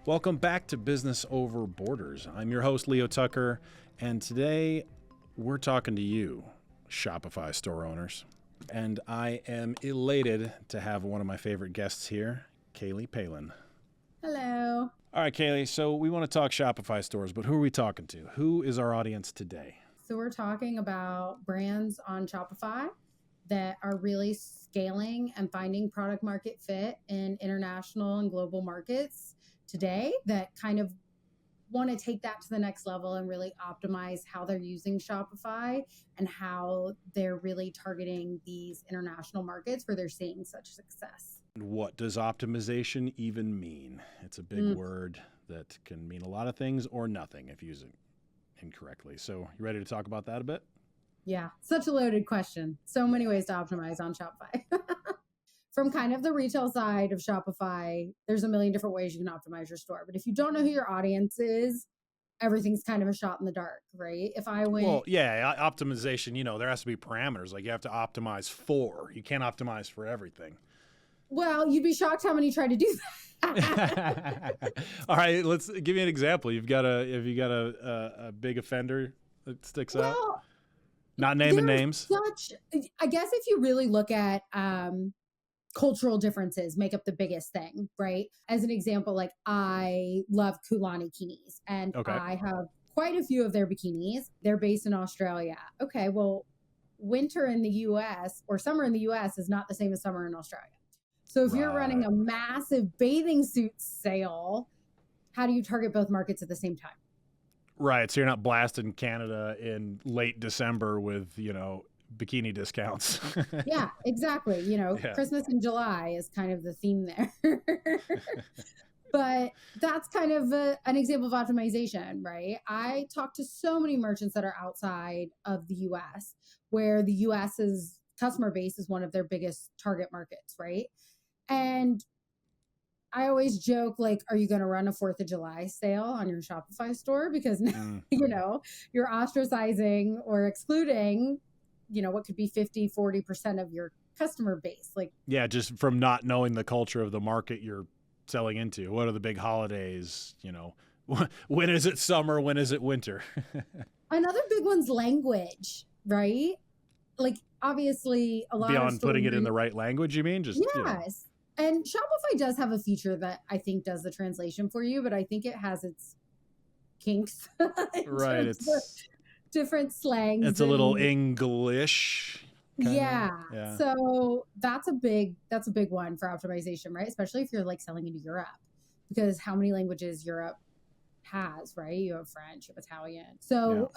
Welcome back to Business Over Borders. I'm your host, Leo Tucker, and today we're talking to you, Shopify store owners. And I am elated to have one of my favorite guests here, Cayleigh Palen. Hello. All right, Cayleigh, so we want to talk Shopify stores, but who are we talking to? Who is our audience today? So we're talking about brands on Shopify that are really scaling and finding product market fit in international and global markets today that kind of want to take that to the next level and really optimize how they're using Shopify and how they're really targeting these international markets where they're seeing such success. What does optimization even mean? It's a big word that can mean a lot of things or nothing if used incorrectly. So you ready to talk about that a bit? Yeah, such a loaded question. So many ways to optimize on Shopify. From kind of the retail side of Shopify, there's a million different ways you can optimize your store. But if you don't know who your audience is, everything's kind of a shot in the dark, right? If I went... Well, yeah, optimization, there has to be parameters. Like you have to optimize for. You can't optimize for everything. Well, you'd be shocked how many try to do that. All right, let's give me an example. Have you got a big offender that sticks out? Not naming names. I guess if you really look at cultural differences make up the biggest thing, right? As an example, like I love Kulani bikinis and I have quite a few of their bikinis. They're based in Australia. Okay, well, winter in the US or summer in the US is not the same as summer in Australia. So if you're running a massive bathing suit sale, how do you target both markets at the same time? Right. So you're not blasting Canada in late December with, bikini discounts. Yeah, exactly. Christmas in July is kind of the theme there. But that's kind of an example of optimization, right? I talk to so many merchants that are outside of the US, where the US's customer base is one of their biggest target markets, right? And I always joke, like, are you going to run a 4th of July sale on your Shopify store? Because, you're ostracizing or excluding, what could be 50, 40% of your customer base. Yeah, just from not knowing the culture of the market you're selling into. What are the big holidays? When is it summer? When is it winter? Another big one's language, right? Like, obviously, a lot beyond putting it in the right language, you mean? Yes. And Shopify does have a feature that I think does the translation for you, but I think it has its kinks. Right. It's different slangs. It's a little English. Yeah. So that's a big one for optimization, right? Especially if you're like selling into Europe, because how many languages Europe has, right? You have French, you have Italian. So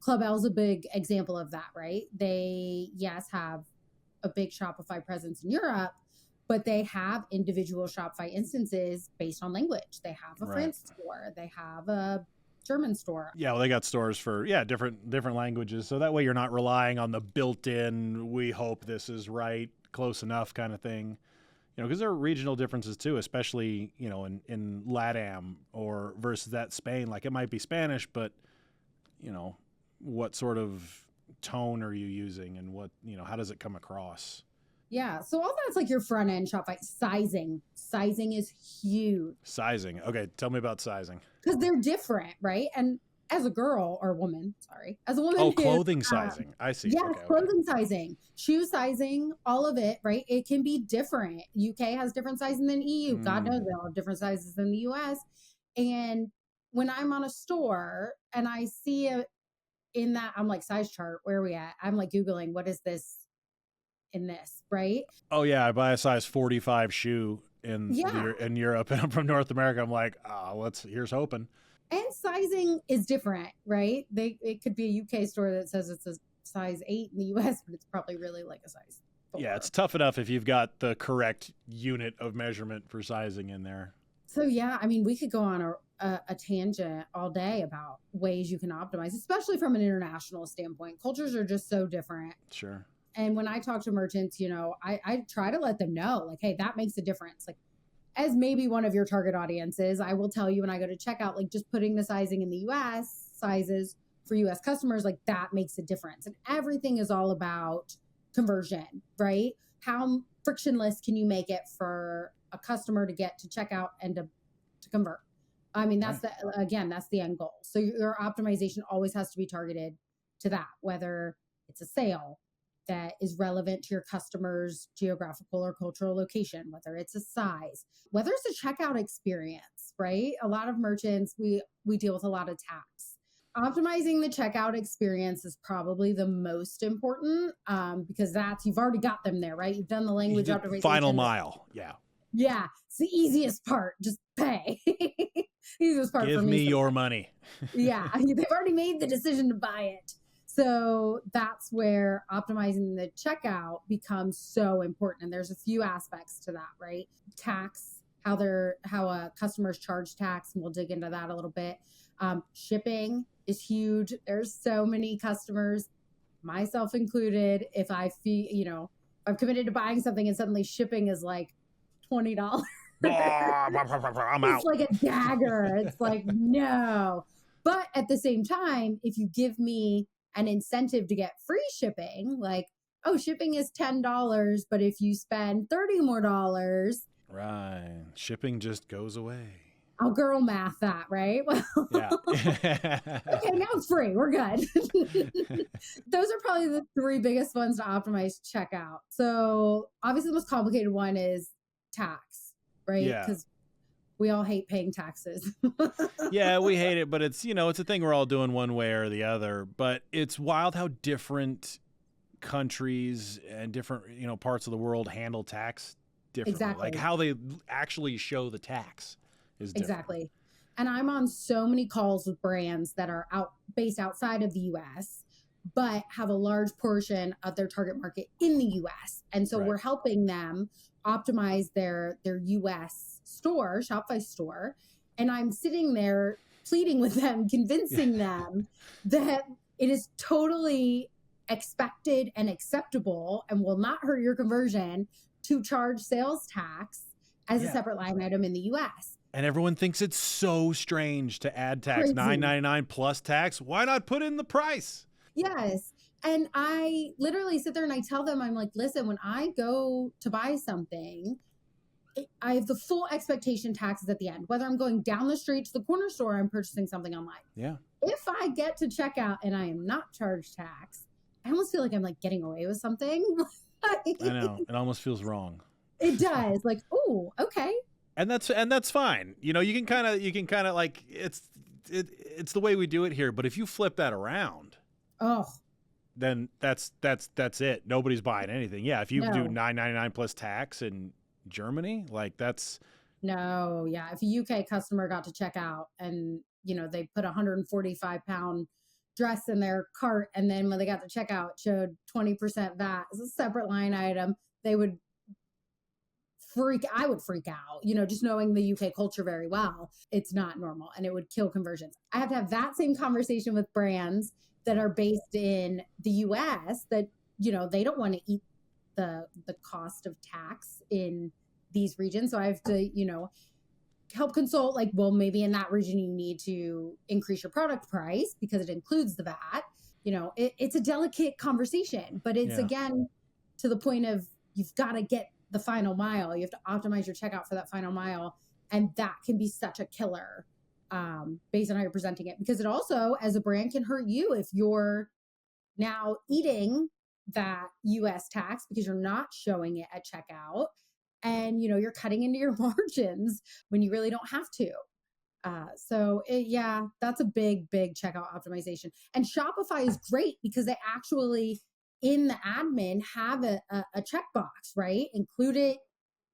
Club L is a big example of that, right? They, have a big Shopify presence in Europe, but they have individual Shopify instances based on language. They have a France store. They have a German store. Yeah, well, they got stores for, different languages. So that way you're not relying on the built-in, we hope this is right, close enough kind of thing. Because there are regional differences too, especially, in LATAM or versus that Spain. Like it might be Spanish, but, what sort of tone are you using and what, how does it come across? Yeah. So all that's like your front end Shopify. Sizing. Sizing is huge. Sizing. Okay. Tell me about sizing. Because they're different, right? And as a girl or woman, as a woman. Oh, clothing sizing. I see. Yes, clothing sizing, shoe sizing, all of it, right? It can be different. UK has different sizing than EU. God knows they all have different sizes than the US. And when I'm on a store and I see it in that, I'm like, size chart, where are we at? I'm like Googling, what is this in this, right? Oh yeah, I buy a size 45 shoe in Europe, and I'm from North America. I'm like, here's hoping. And sizing is different, right? It could be a UK store that says it's a size 8 in the US, but it's probably really like a size 4. Yeah, it's tough enough if you've got the correct unit of measurement for sizing in there. So yeah, I mean, we could go on a tangent all day about ways you can optimize, especially from an international standpoint. Cultures are just so different. Sure. And when I talk to merchants, I try to let them know, like, hey, that makes a difference. Like, as maybe one of your target audiences, I will tell you when I go to checkout, like just putting the sizing in the US sizes for US customers, like that makes a difference. And everything is all about conversion, right? How frictionless can you make it for a customer to get to checkout and to convert? I mean, that's that's the end goal. So your optimization always has to be targeted to that, whether it's a sale that is relevant to your customer's geographical or cultural location, whether it's a size, whether it's a checkout experience, right? A lot of merchants, we deal with a lot of tax. Optimizing the checkout experience is probably the most important because you've already got them there, right? You've done the language optimization. Final mile. Yeah. Yeah. It's the easiest part. Just pay. Easiest part Give for me. Give me your money. Yeah. They've already made the decision to buy it. So that's where optimizing the checkout becomes so important. And there's a few aspects to that, right? Tax, how customers charge tax, and we'll dig into that a little bit. Shipping is huge. There's so many customers, myself included, if I feel, I'm committed to buying something and suddenly shipping is like $20. I'm out. It's like a dagger. It's like, no. But at the same time, if you give me an incentive to get free shipping, like, oh, shipping is $10, but if you spend $30 more, right, shipping just goes away. I'll girl math that, right? Well, yeah. Okay, now it's free. We're good. Those are probably the three biggest ones to optimize checkout. So obviously the most complicated one is tax, right? Yeah. Because we all hate paying taxes. Yeah, we hate it, but it's, it's a thing we're all doing one way or the other. But it's wild how different countries and different, parts of the world handle tax differently. Exactly. Like how they actually show the tax is different. Exactly. And I'm on so many calls with brands that are based outside of the US, but have a large portion of their target market in the US. And so we're helping them optimize their US store, Shopify store. And I'm sitting there pleading with them, convincing them that it is totally expected and acceptable and will not hurt your conversion to charge sales tax as a separate line item in the US. And everyone thinks it's so strange to add tax, $9.99 plus tax. Why not put in the price? Yes. And I literally sit there and I tell them, I'm like, listen, when I go to buy something, I have the full expectation taxes at the end, whether I'm going down the street to the corner store or I'm purchasing something online. Yeah. If I get to checkout and I am not charged tax, I almost feel like I'm like getting away with something. I know. It almost feels wrong. It does. Like, oh, okay. And that's fine. You can kind of like it's the way we do it here. But if you flip that around, then that's it. Nobody's buying anything. Yeah, if you do $9.99 plus tax in Germany, like that's no. Yeah, if a UK customer got to check out and they put a 145-pound dress in their cart, and then when they got to checkout, it showed 20% VAT as a separate line item, I would freak out, just knowing the UK culture very well. It's not normal and it would kill conversions. I have to have that same conversation with brands that are based in the US that, they don't want to eat the cost of tax in these regions. So I have to, help consult like, well, maybe in that region you need to increase your product price because it includes the VAT. It's a delicate conversation, but it's again to the point of you've got to get the final mile. You have to optimize your checkout for that final mile. And that can be such a killer based on how you're presenting it. Because it also, as a brand, can hurt you if you're now eating that US tax because you're not showing it at checkout. And, you're cutting into your margins when you really don't have to. That's a big, big checkout optimization. And Shopify is great because they actually in the admin have a checkbox, right? Include it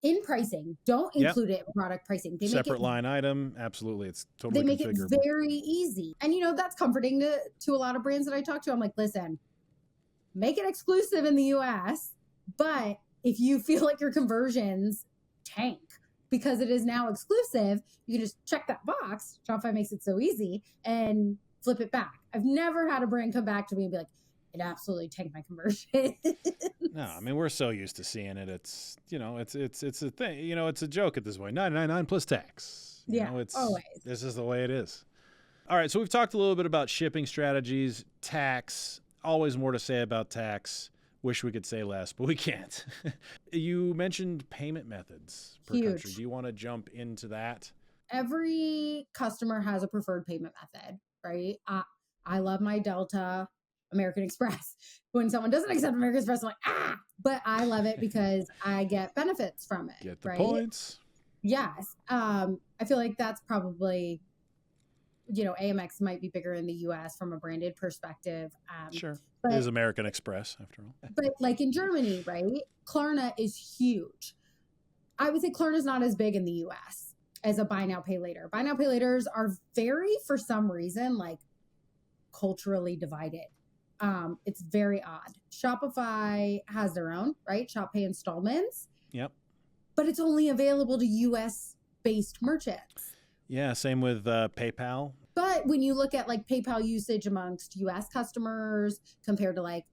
in pricing. Don't include it in product pricing. They separate line item. Absolutely. It's totally They make it very easy. And, that's comforting to a lot of brands that I talk to. I'm like, listen, make it exclusive in the US, but if you feel like your conversions tank because it is now exclusive, you can just check that box. Shopify makes it so easy and flip it back. I've never had a brand come back to me and be like, it absolutely tanked my conversion. No, I mean, we're so used to seeing it. It's, it's a thing, it's a joke at this point. $9.99 plus tax. It's always. This is the way it is. All right. So we've talked a little bit about shipping strategies, tax, always more to say about tax. Wish we could say less, but we can't. You mentioned payment methods per country. Do you want to jump into that? every customer has a preferred payment method, right? I love my Delta, American Express. When someone doesn't accept American Express, I'm like, but I love it because I get benefits from it. Get the right? points. Yes. I feel like that's probably, Amex might be bigger in the US from a branded perspective. Sure. But it is American Express after all. but like in Germany, right? Klarna is huge. I would say Klarna is not as big in the US as a buy now, pay later. Buy now, pay laters are very, for some reason, like culturally divided. It's very odd. Shopify has their own, right? Shop pay installments. Yep. But it's only available to US based merchants. Yeah, same with PayPal. But when you look at like PayPal usage amongst US customers compared to like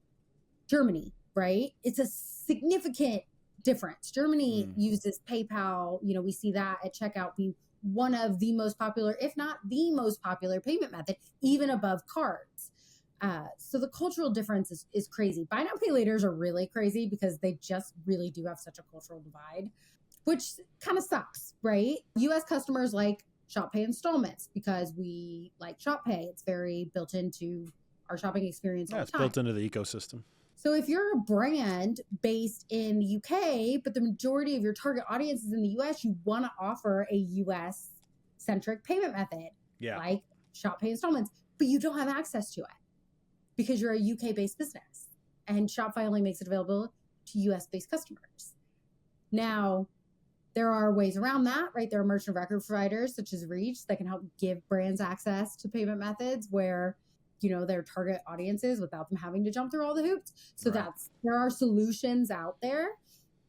Germany, right? It's a significant difference. Germany uses PayPal. We see that at checkout be one of the most popular, if not the most popular payment method, even above cards. So the cultural difference is crazy. Buy now, pay laters are really crazy because they just really do have such a cultural divide, which kind of sucks, right? US customers like Shop Pay installments because we like Shop Pay. It's very built into our shopping experience all the it's time. built into the ecosystem. So if you're a brand based in the UK, but the majority of your target audience is in the US, you want to offer a US centric payment method like Shop Pay installments, but you don't have access to it because you're a UK based business and Shopify only makes it available to US based customers. Now, there are ways around that, right? There are merchant of record providers such as Reach that can help give brands access to payment methods where their target audiences without them having to jump through all the hoops. So there are solutions out there,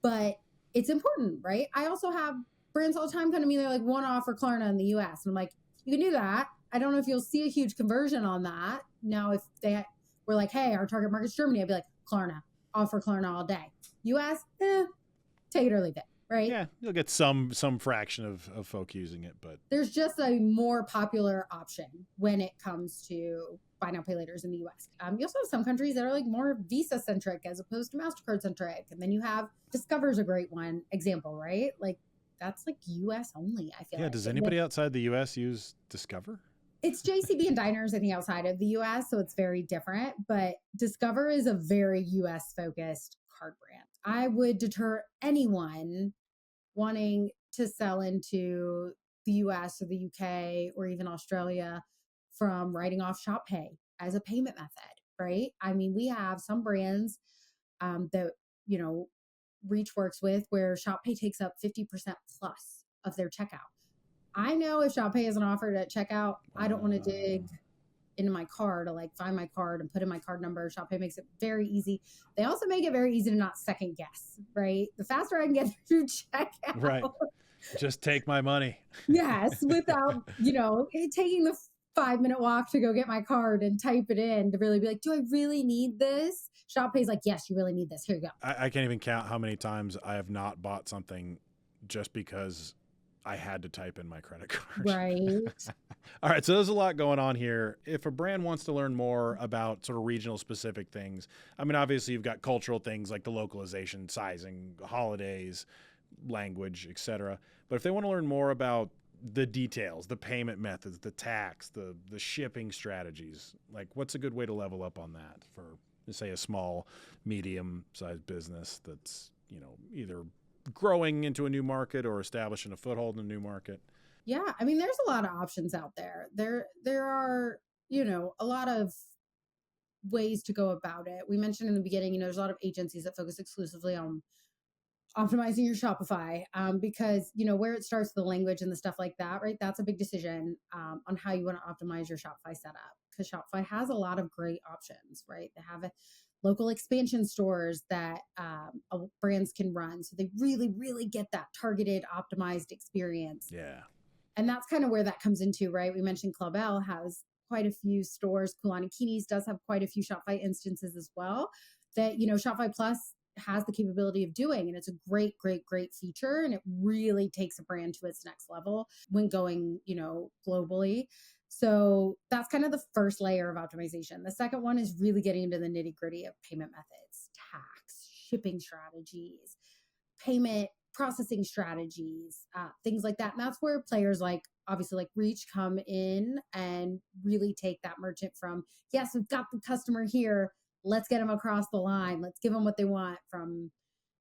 but it's important, right? I also have brands all the time come to me. They're like, want to offer Klarna in the US. And I'm like, you can do that. I don't know if you'll see a huge conversion on that. Now, if they were like, hey, our target market's Germany, I'd be like, Klarna, offer Klarna all day. US, take it or leave it. Right? Yeah, you'll get some fraction of folk using it, but there's just a more popular option when it comes to buy now, pay laters in the US. You also have some countries that are like more Visa centric as opposed to MasterCard centric. And then you have Discover's a great example, right? Like that's like US only, I feel like. Yeah, does anybody outside the US use Discover? It's JCB and diners, I think, outside of the US, so it's very different. But Discover is a very US focused card brand. I would deter anyone wanting to sell into the US or the UK or even Australia from writing off Shop Pay as a payment method, right? I mean, we have some brands that, Reach works with where Shop Pay takes up 50% plus of their checkout. I know if Shop Pay isn't offered at checkout, I don't want to dig into my card to like find my card and put in my card number. Shop Pay makes it very easy. They also make it very easy to not second guess, right? The faster I can get through checkout. Right. Just take my money. Yes. Without, taking the 5-minute walk to go get my card and type it in to really be like, do I really need this? Shop Pay's like, yes, you really need this. Here you go. I can't even count how many times I have not bought something just because I had to type in my credit card. Right. All right. So there's a lot going on here. If a brand wants to learn more about sort of regional specific things, I mean, obviously you've got cultural things like the localization, sizing, holidays, language, etc. But if they want to learn more about the details, the payment methods, the tax, the shipping strategies, like what's a good way to level up on that for, say, a small, medium-sized business that's, either growing into a new market or establishing a foothold in a new market? Yeah, I mean, there's a lot of options out there. There are, a lot of ways to go about it. We mentioned in the beginning, there's a lot of agencies that focus exclusively on optimizing your Shopify because, where it starts, the language and the stuff like that, right? That's a big decision on how you want to optimize your Shopify setup because Shopify has a lot of great options, right? They have local expansion stores that brands can run. So they really, really get that targeted, optimized experience. Yeah. And that's kind of where that comes into, right? We mentioned Club L has quite a few stores. Kulani Kinis does have quite a few Shopify instances as well that, Shopify Plus has the capability of doing. And it's a great, great, great feature. And it really takes a brand to its next level when going, globally. So that's kind of the first layer of optimization. The second one is really getting into the nitty gritty of payment methods, tax, shipping strategies, payment processing strategies, things like that. And that's where players like, obviously, like Reach come in and really take that merchant from, yes, we've got the customer here, let's get them across the line, let's give them what they want from,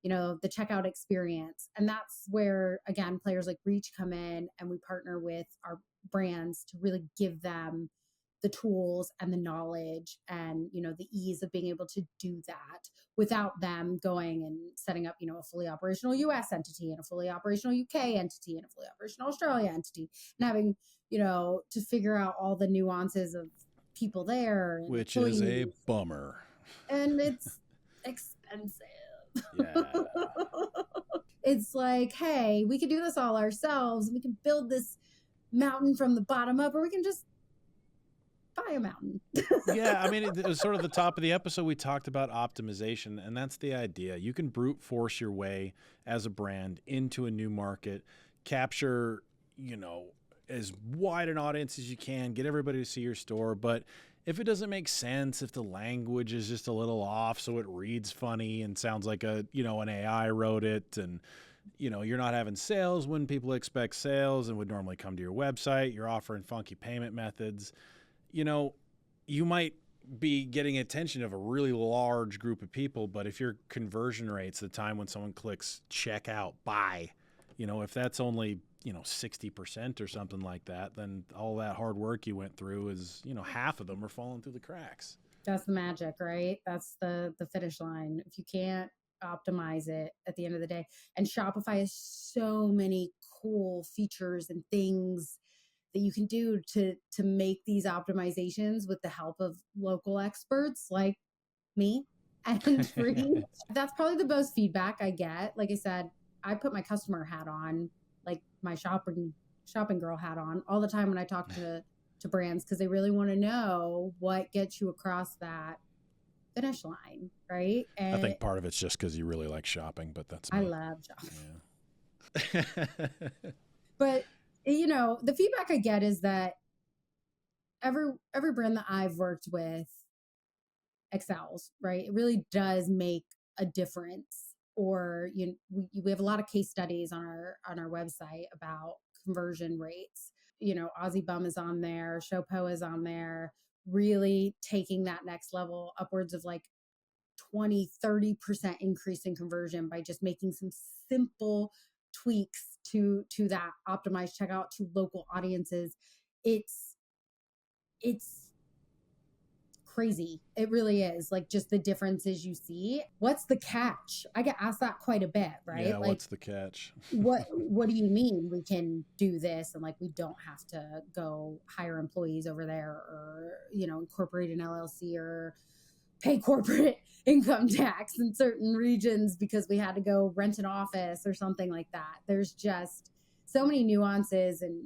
the checkout experience. And that's where, again, players like Reach come in, and we partner with our brands to really give them the tools and the knowledge and, the ease of being able to do that without them going and setting up, a fully operational US entity and a fully operational UK entity and a fully operational Australia entity, and having, to figure out all the nuances of people there. And which is a bummer. And it's expensive. Yeah. It's like, hey, we can do this all ourselves. We can build this mountain from the bottom up, or we can just buy a mountain. Yeah, I mean, it was sort of the top of the episode. We talked about optimization, and that's the idea. You can brute force your way as a brand into a new market, capture, as wide an audience as you can, get everybody to see your store. But if it doesn't make sense, if the language is just a little off, so it reads funny and sounds like an AI wrote it, and you're not having sales when people expect sales and would normally come to your website, you're offering funky payment methods, you might be getting attention of a really large group of people, but if your conversion rates, the time when someone clicks checkout, buy, if that's only 60% or something like that, then all that hard work you went through is, half of them are falling through the cracks. That's the magic, right? That's the finish line. If you can't optimize it at the end of the day. And Shopify has so many cool features and things that you can do to make these optimizations with the help of local experts like me and free. That's probably the most feedback I get. Like I said, I put my customer hat on, like my shopping girl hat on all the time when I talk to brands, because they really want to know what gets you across that finish line, right? And I think part of it's just because you really like shopping, but that's me. I love shopping. Yeah. But the feedback I get is that every brand that I've worked with excels, right? It really does make a difference. Or we have a lot of case studies on our website about conversion rates. Aussie Bum is on there, Showpo is on there, really taking that next level, upwards of like 20-30% increase in conversion by just making some simple tweaks to that optimized checkout to local audiences. It's crazy. It really is. Like, just the differences you see. What's the catch? I get asked that quite a bit, right? Yeah, like, what's the catch? what do you mean we can do this and like we don't have to go hire employees over there, or incorporate an LLC or pay corporate income tax in certain regions because we had to go rent an office or something like that. There's just so many nuances, and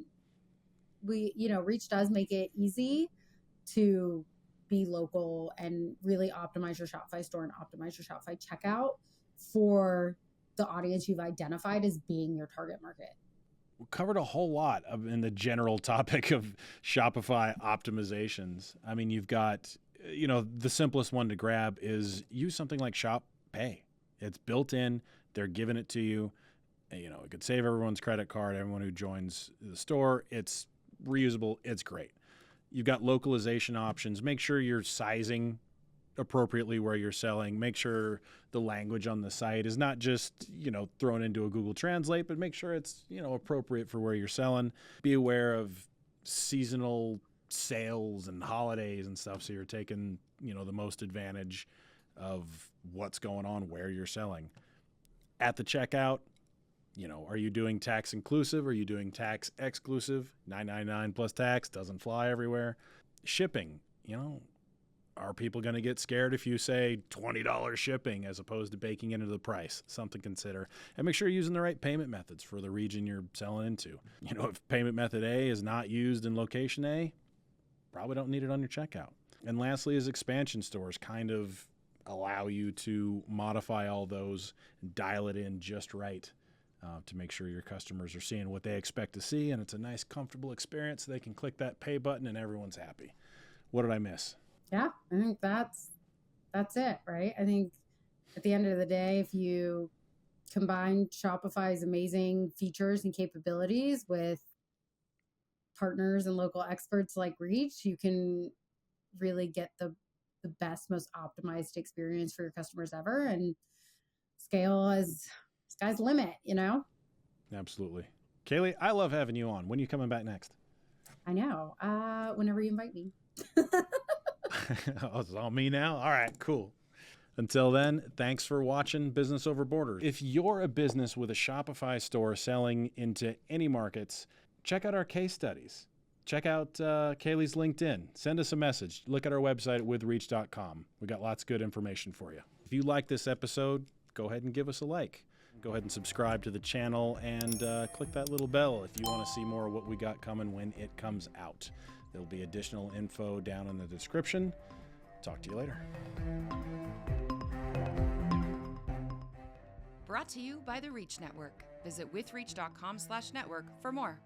Reach does make it easy to be local and really optimize your Shopify store and optimize your Shopify checkout for the audience you've identified as being your target market. We covered a whole lot in the general topic of Shopify optimizations. I mean, you've got, the simplest one to grab is use something like Shop Pay. It's built in. They're giving it to you. It could save everyone's credit card, everyone who joins the store. It's reusable. It's great. You've got localization options. Make sure you're sizing appropriately where you're selling. Make sure the language on the site is not just, thrown into a Google Translate, but make sure it's, appropriate for where you're selling. Be aware of seasonal sales and holidays and stuff, so you're taking, the most advantage of what's going on where you're selling. At the checkout, are you doing tax inclusive? Are you doing tax exclusive? $9.99 plus tax doesn't fly everywhere. Shipping, are people going to get scared if you say $20 shipping as opposed to baking into the price? Something to consider. And make sure you're using the right payment methods for the region you're selling into. If payment method A is not used in location A, probably don't need it on your checkout. And lastly is expansion stores kind of allow you to modify all those and dial it in just right. To make sure your customers are seeing what they expect to see, and it's a nice, comfortable experience. So they can click that pay button and everyone's happy. What did I miss? Yeah, I think that's it, right? I think at the end of the day, if you combine Shopify's amazing features and capabilities with partners and local experts like Reach, you can really get the best, most optimized experience for your customers ever, and scale as sky's the limit, you know? Absolutely. Cayleigh, I love having you on. When are you coming back next? I know. Whenever you invite me. Oh, it's all me now? All right, cool. Until then, thanks for watching Business Over Borders. If you're a business with a Shopify store selling into any markets, check out our case studies. Check out Cayleigh's LinkedIn. Send us a message. Look at our website at withreach.com. We got lots of good information for you. If you like this episode, go ahead and give us a like. Go ahead and subscribe to the channel and click that little bell if you want to see more of what we got coming when it comes out. There'll be additional info down in the description. Talk to you later. Brought to you by the Reach Network. Visit withreach.com/network for more.